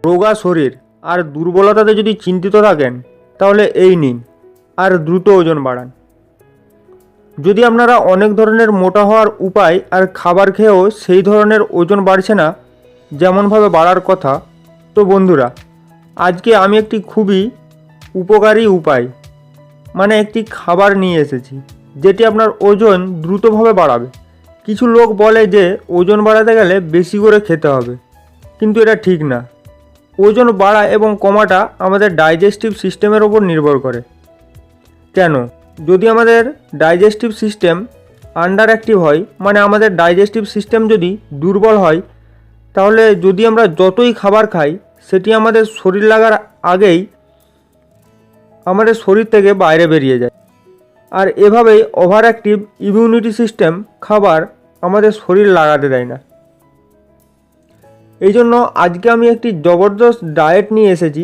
রোগা শরীর আর দুর্বলতাতে যদি চিন্তিত থাকেন তাহলে এই নিন আর দ্রুত ওজন বাড়ান। যদি আপনারা অনেক ধরনের মোটা হওয়ার উপায় আর খাবার খেয়েও সেই ধরনের ওজন বাড়ছে না যেমনভাবে বাড়ার কথা, তো বন্ধুরা আজকে আমি একটি খুবই উপকারী উপায় একটি খাবার নিয়ে এসেছি যেটি আপনার ওজন দ্রুতভাবে বাড়াবে। কিছু লোক বলে যে ওজন বাড়াতে গেলে বেশি করে খেতে হবে, কিন্তু এটা ঠিক না। ওজন বাড়া এবং কমাটা আমাদের ডাইজেস্টিভ সিস্টেমের ওপর নির্ভর করে। কেন? যদি আমাদের ডাইজেস্টিভ সিস্টেম আন্ডার অ্যাক্টিভ হয়, আমাদের ডাইজেস্টিভ সিস্টেম যদি দুর্বল হয়, তাহলে যদি আমরা যতই খাবার খাই সেটি আমাদের শরীর লাগার আগেই আমাদের শরীর থেকে বাইরে বেরিয়ে যায়। আর এভাবেই ওভার অ্যাক্টিভ ইমিউনিটি সিস্টেম খাবার আমাদের শরীর লাগাতে দেয় না। এই জন্য আজকে আমি একটি জবরদস্ত ডায়েট নিয়ে এসেছি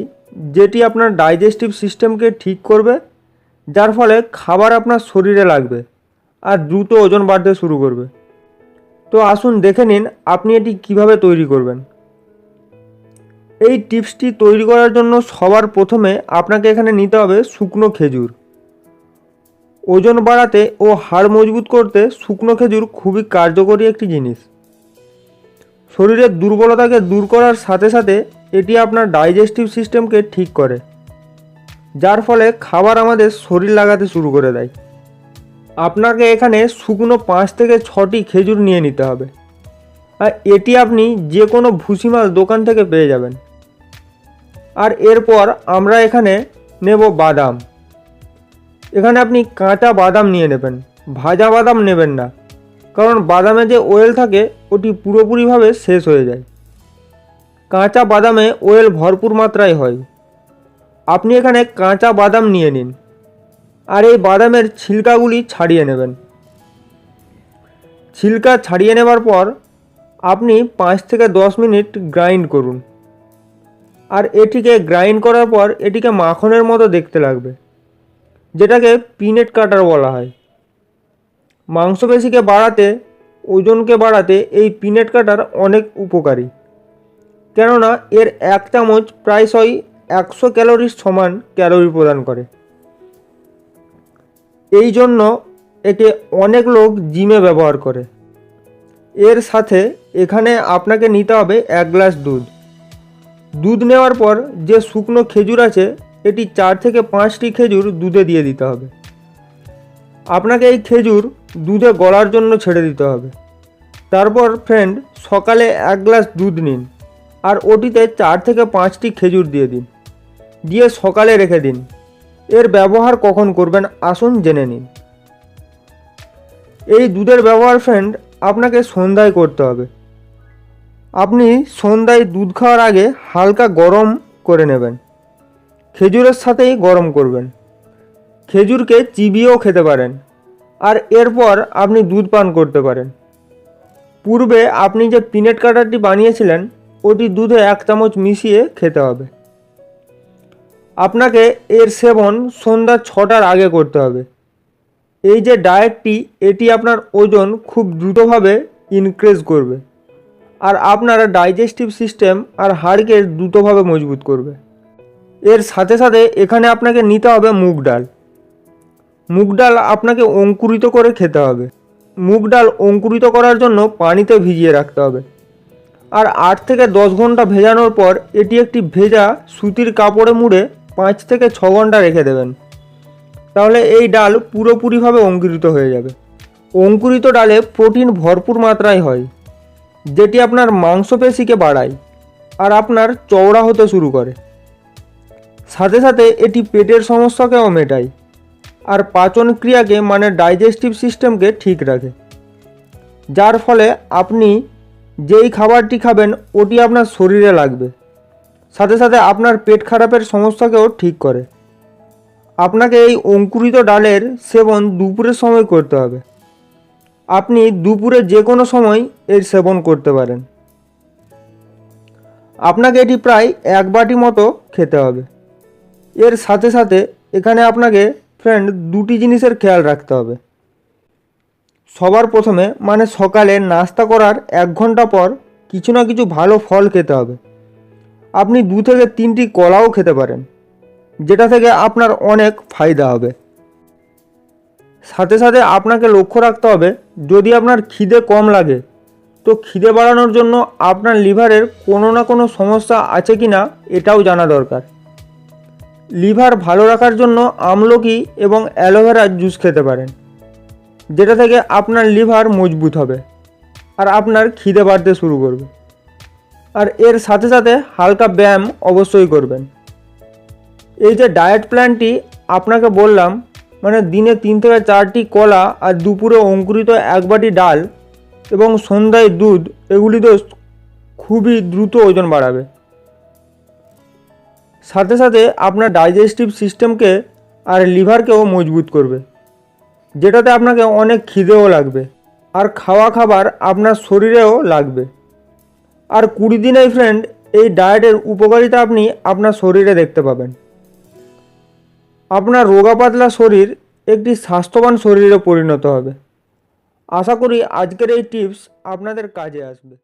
যেটি আপনার ডাইজেস্টিভ সিস্টেমকে ঠিক করবে, যার ফলে খাবার আপনার শরীরে লাগবে আর দ্রুত ওজন বাড়তে শুরু করবে। তো আসুন দেখে নিন আপনি এটি কিভাবে তৈরি করবেন। এই টিপসটি তৈরি করার জন্য সবার প্রথমে আপনাকে এখানে নিতে হবে শুকনো খেজুর। ওজন বাড়াতে ও হাড় মজবুত করতে শুকনো খেজুর খুবই কার্যকরী একটি জিনিস। শরীরের দুর্বলতাকে দূর করার সাথে সাথে এটি আপনার ডাইজেস্টিভ সিস্টেমকে ঠিক করে, যার ফলে খাবার আমাদের শরীর লাগাতে শুরু করে দেয়। আপনাকে এখানে শুকনো 5 থেকে 6টি খেজুর নিয়ে নিতে হবে, আর এটি আপনি যে কোনো ভুসিমাল দোকান থেকে পেয়ে যাবেন। আর এরপর আমরা এখানে নেব বাদাম। এখানে আপনি কাঁচা বাদাম নিয়ে নেবেন, ভাজা বাদাম নেবেন না, কারণ বাদামে যে অয়েল থাকে ওটি পুরোপুরিভাবে শেষ হয়ে যায়। কাঁচা বাদামে অয়েল ভরপুর মাত্রায় হয়। আপনি এখানে কাঁচা বাদাম নিয়ে নিন আর এই বাদামের ছিলকাগুলি ছাড়িয়ে নেবেন। ছিলকা ছাড়িয়ে নেবার পর আপনি 5 থেকে 10 মিনিট গ্রাইন্ড করুন। আর এটিকে গ্রাইন্ড করার পর এটিকে মাখনের মতো দেখতে লাগবে, যেটাকে পিনাট বাটার বলা হয়। মাংসপেশিকে বাড়াতে, ওজনকে বাড়াতে এই পিনাট বাটার অনেক উপকারী, কেননা এর 1 চামচ প্রায়শই 100 ক্যালোরির সমান ক্যালোরি প্রদান করে। এই জন্য একে অনেক লোক জিমে ব্যবহার করে। এর সাথে এখানে আপনাকে নিতে হবে 1 গ্লাস দুধ। দুধ নেওয়ার পর যে শুকনো খেজুর আছে এটি 4 থেকে 5টি খেজুর দুধে দিয়ে দিতে হবে। আপনাকে এই খেজুর দুধে গলার জন্য ছেড়ে দিতে হবে। তারপর ফ্রেন্ড, সকালে 1 গ্লাস দুধ নিন আর ওটিতে 4 থেকে 5টি খেজুর দিয়ে দিন, দিয়ে সকালে রেখে দিন। এর ব্যবহার কখন করবেন আসুন জেনে নিন। এই দুধের ব্যবহার ফ্রেন্ড আপনাকে সন্ধ্যায় করতে হবে। আপনি সন্ধ্যায় দুধ খাওয়ার আগে হালকা গরম করে নেবেন, খেজুরের সাথেই গরম করবেন। খেজুরকে চিবিয়েও খেতে পারেন আর এরপর আপনি দুধ পান করতে পারেন। পূর্বে আপনি যে পিনাট বাটারটি বানিয়েছিলেন ওটি দুধে 1 চামচ মিশিয়ে খেতে হবে। আপনাকে এর সেবন সন্ধ্যা 6টার আগে করতে হবে। এই যে ডায়েটটি এটি আপনার ওজন খুব দ্রুতভাবে ইনক্রিজ করবে আর আপনার ডাইজেস্টিভ সিস্টেম আর হাড়কে দ্রুতভাবে মজবুত করবে। এর সাথে সাথে এখানে আপনাকে নিতে হবে মুগ ডাল। মুগ ডাল আপনাকে অঙ্কুরিত করে খেতে হবে। মুগ ডাল অঙ্কুরিত করার জন্য পানিতে ভিজিয়ে রাখতে হবে আর 8 থেকে 10 ঘন্টা ভেজানোর পর এটি একটি ভেজা সুতির কাপড়ে মুড়ে 5 থেকে 6 ঘন্টা রেখে দেবেন। তাহলে এই ডাল পুরোপুরিভাবে অঙ্কুরিত হয়ে যাবে। অঙ্কুরিত ডালে প্রোটিন ভরপুর মাত্রায় হয়, যেটি আপনার মাংসপেশিকে বাড়ায় আর আপনার চওড়া হতে শুরু করে। সাথে সাথে এটি পেটের সমস্যাকেও মেটায় আর পাচন ক্রিয়াকে ডাইজেস্টিভ সিস্টেমকে ঠিক রাখে, যার ফলে আপনি যেই খাবারটি খাবেন ওটি আপনার শরীরে লাগবে। সাথে সাথে আপনার পেট খারাপের সমস্যাকেও ঠিক করে। আপনাকে এই অঙ্কুরিত ডালের সেবন দুপুরের সময় করতে হবে। আপনি দুপুরে যে কোনো সময় এর সেবন করতে পারেন। আপনাকে এটি প্রায় 1 বাটি মতো খেতে হবে। এর সাথে সাথে এখানে আপনাকে ফ্রেন্ড 2টি জিনিসের খেয়াল রাখতে হবে। সবার প্রথমে সকালে নাস্তা করার 1 ঘন্টা পর কিছু না কিছু ভালো ফল খেতে হবে। আপনি 2 থেকে 3টি কলাও খেতে পারেন, যেটা থেকে আপনার অনেক ফায়দা হবে। সাথে সাথে আপনাকে লক্ষ্য রাখতে হবে, যদি আপনার খিদে কম লাগে তো খিদে বাড়ানোর জন্য আপনার লিভারের কোনো না কোনো সমস্যা আছে কি না এটাও জানা দরকার। লিভার ভালো রাখার জন্য আমলকি এবং অ্যালোভেরার জুস খেতে পারেন, যেটা থেকে আপনার লিভার মজবুত হবে আর আপনার খিদে বাড়তে শুরু করবে। আর এর সাথে সাথে হালকা ব্যায়াম অবশ্যই করবেন। এই যে ডায়েট প্ল্যানটি আপনাকে বললাম, মানে দিনে 3 থেকে 4টি কলা আর দুপুরে অঙ্কুরিত 1 বাটি ডাল এবং সন্ধ্যায় দুধ, এগুলি তো খুবই দ্রুত ওজন বাড়াবে। সাথে সাথে আপনার ডাইজেস্টিভ সিস্টেমকে আর লিভারকেও মজবুত করবে, যেটাতে আপনাকে অনেক খিদেও লাগবে আর খাওয়া খাবার আপনার শরীরেও লাগবে। আর 20 দিনেই ফ্রেন্ড, এই ডায়েটের উপকারিতা আপনি আপনার শরীরে দেখতে পাবেন। আপনার রোগা পাতলা শরীর একটি স্বাস্থ্যবান শরীরে পরিণত হবে। আশা করি আজকের এই টিপস আপনাদের কাজে আসবে।